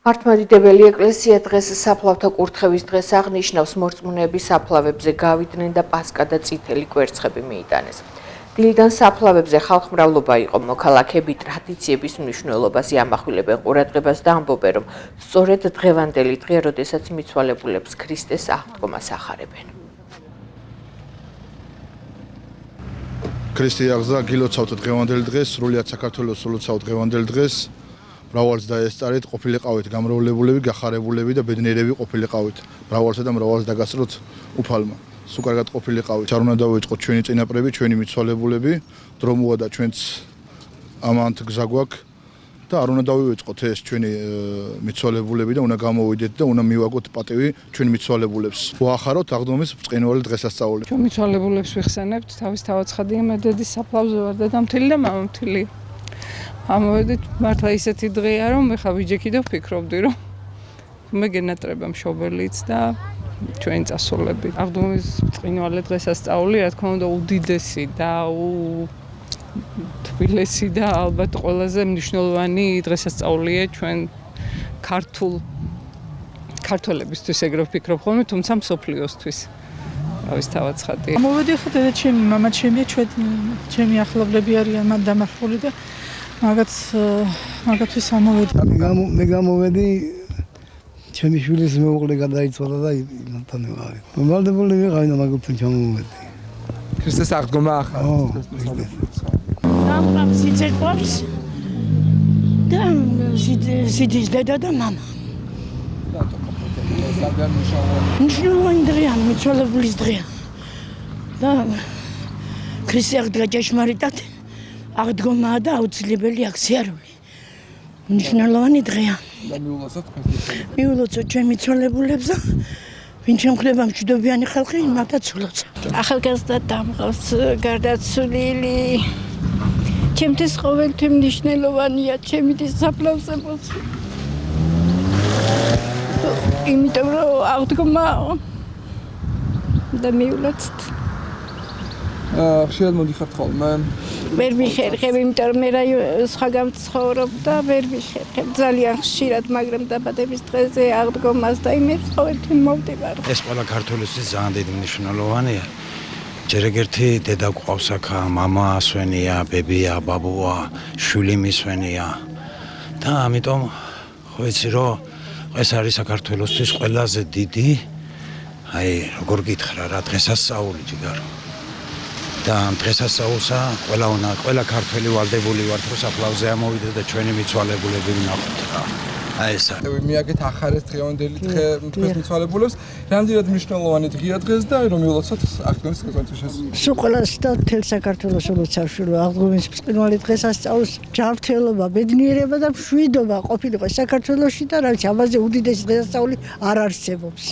მართლმადიდებელი ეკლესია დღეს საფლავთა კურთხევის დღეს აღნიშნავს, მორწმუნეები საფლავებზე გავიდნენ და პასკა და წითელი კვერცხები მიიტანეს. დილიდან საფლავებზე ხალხმრავლობა იყო, მოქალაქეები ტრადიციების მნიშვნელობას იამახვილებენ ყურადღებას და ამბობენ, რომ სწორედ დღევანდელი დღეა, როდესაც მიცვალებულებს ქრისტეს აღდგომას ახარებენ. ქრისტე აღზრდა გილოცავთ დღევანდელი დღეს, სრულიად საქართველოს ულოცავთ დღევანდელი დღეს. მრავალს დაესწარეთ, ყოფილიყავით გამრავლებულები, გახარებულები და ბედნიერები ყოფილიყავით. მრავალსა და მრავალს დაგასწროთ უფალმა. სულ კარგად ყოფილიყავით. არ უნდა დავიწყოთ ჩვენი წინაპრები, ჩვენი მიცვალებულები, დრო მოვა ჩვენც ამანთ გზა გვაქვს და არ უნდა დავიწყოთ ეს ჩვენი მიცვალებულები და უნდა გამოვიდეთ და უნდა მივაგოთ პატივი ჩვენ მიცვალებულებს. ვაახაროთ აღდგომის ბრწყინვალე დღესასწაული. ჩვენ მიცვალებულებს ვიხსენებთ, თავის თავაცხადი იმედედის საფლავზე ვარ დედამთილი და მამამთილი. ამოვედით მართლა ისეთი დღეა, რომ მე ხა ვიჯექი და ვფიქრობდი, რომ მე გენატრება მშობელიც და ჩვენი წასულები. აღდგომის ბრწყინვალე დღესასწაული, რა თქმა უნდა, უდიდესი და თბილისი და ალბათ ყველაზე მნიშვნელოვანი დღესასწაულია ჩვენ ქართველებისთვის, ეგრე ვფიქრობ ხოლმე, თუმცა მსოფლიოსთვის. თავის თავაცხადი. ამოვედი ხა დედაჩემი, მამაჩემია, ჩემი ახლობლები არიან მათ დამარხული და მაგათთვის ამოვედი. მე გამოვედი ჩემი შვილის მეუღლე გადაიცვალა და იმათთან ვიყავი. მომალდებული ვიყავი და მაგათთან ჩამოვედი. ქრისტეს აღდგომა ახლა. ამ სიცეკვავს და სიძის დედა და მამა. მნიშვნელოვანი დღეა, მიცვალებულის დღეა. და ქრისტე აღდგა ჭეშმარიტად აღდგომაა და აუცილებელი აქ სიარული. მნიშვნელოვანი დღეა. და მიულოცოთ ჩვენ მიცვალებულებს და ვინ შემხდება მშვიდობიანი ხალხი, იმათაც ულოცავ. ახალგაზრდა დამღავს გარდაცვლილი. ჩემთვის ყოველთვის მნიშვნელოვანია ჩემი საფლავზე მოსვლა. იმიტომ რომ აღდგომა და მიულოცეთ. ხშირად მოდიხართ ხოლმე? ვერ ვიხერხებ, იმიტომ რომ მე სხვაგან ვცხოვრობ და ვერ ვიხერხებ ძალიან ხშირად, მაგრამ დაბადების დღეზე აღდგომას და იმებს ყოველთვის მოვდივარ. ეს ყველა ქართველისთვის ძალიან დიდი მნიშვნელოვანია. ჯერ ეგერთი დედა გვყავს აქა, მამა ასვენია, ბებია, ბაბუა, შვილი მისვენია. და ამიტომ ხო იცი რომ ეს არის საქართველოსთვის ყველაზე დიდი, აი როგორ გითხრა რა, დღესასწაული ჯიგარო. და ამ დღესასწაულსა ყველა ქართველი ვალდებული ვართ, რომ საფლავზე ამოვიდეთ და ჩვენი მიცვალებულები ვნახოთ რა. აი ესა. მიაგეთ ახარეს დღევანდელი დღეს მიცვალებულებს. რამდენად მნიშვნელოვანი დღეა დღეს და რომ ვილოცოთ აღდგომის დღესასწაულს. სულ ყველას და მთელ საქართველოს ულოცავ, რომ აღდგომის ბრწყინვალე დღესასწაულს ჯანმრთელობა, ბედნიერება და მშვიდობა ყოფილიყო საქართველოში და რა ვიცი, ამაზე უდიდესი დღესასწაული არ არსებობს.